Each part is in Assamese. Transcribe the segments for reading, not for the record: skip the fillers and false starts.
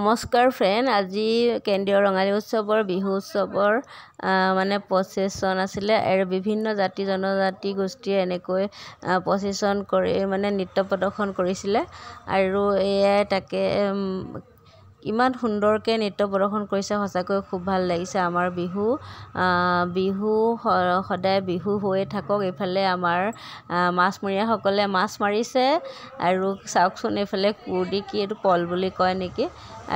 নমস্কাৰ ফ্ৰেণ্ড, আজি কেন্দ্ৰীয় ৰঙালী উৎসৱৰ বিহু উৎসৱৰ মানে প্ৰচেছন আছিলে আৰু বিভিন্ন জাতি জনজাতি গোষ্ঠীয়ে এনেকৈ প্ৰচেছন কৰি মানে নৃত্য প্ৰদৰ্শন কৰিছিলে আৰু এয়াই তাকে ইমান সুন্দৰকৈ নৃত্য প্ৰদৰ্শন কৰিছে। সঁচাকৈ খুব ভাল লাগিছে। আমাৰ বিহু সদায় বিহু হৈয়ে থাকক। এইফালে আমাৰ মাছমৰীয়াসকলে মাছ মাৰিছে আৰু চাওকচোন এইফালে কুৰ্দি কি এইটো পল বুলি কয় নেকি,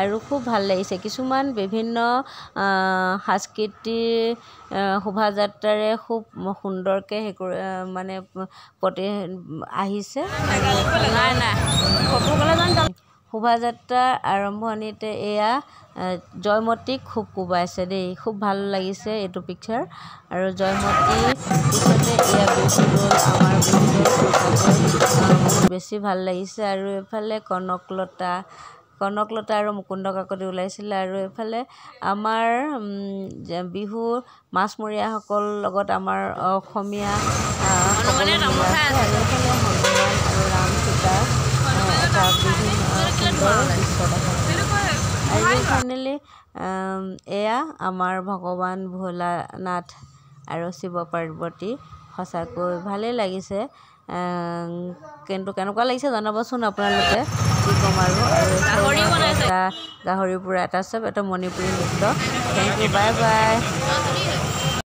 আৰু খুব ভাল লাগিছে। কিছুমান বিভিন্ন সাংস্কৃতিক শোভাযাত্ৰাৰে খুব সুন্দৰকৈ মানে আহিছে। শোভাযাত্ৰাৰ আৰম্ভণিতে এয়া জয়মতীক খুব কোবাইছে দেই, খুব ভাল লাগিছে এইটো পিকচাৰ। আৰু জয়মতী পিছতে এয়া বিহু দল, আমাৰ বিহু দল বহুত বেছি ভাল লাগিছে। আৰু এইফালে কনকলতা আৰু মুকুন্দ কাকতি ওলাইছিলে। আৰু এইফালে আমাৰ বিহু মাছমৰীয়াসকল লগত আমাৰ অসমীয়া হনুমান আৰু ৰাম সীতাৰ এটা বিভিন্ন সুন্দৰ দৃশ্য দেখা যায়। আৰু ফাইনেলি এয়া আমাৰ ভগৱান ভোলানাথ আৰু শিৱ পাৰ্বতী। সঁচাকৈ ভালেই লাগিছে। কিন্তু কেনেকুৱা লাগিছে জনাবচোন আপোনালোকে, কি ক'ম আৰু গাহৰিৰ পৰা এটা চব এটা মণিপুৰী নৃত্য। Thank you, bye by.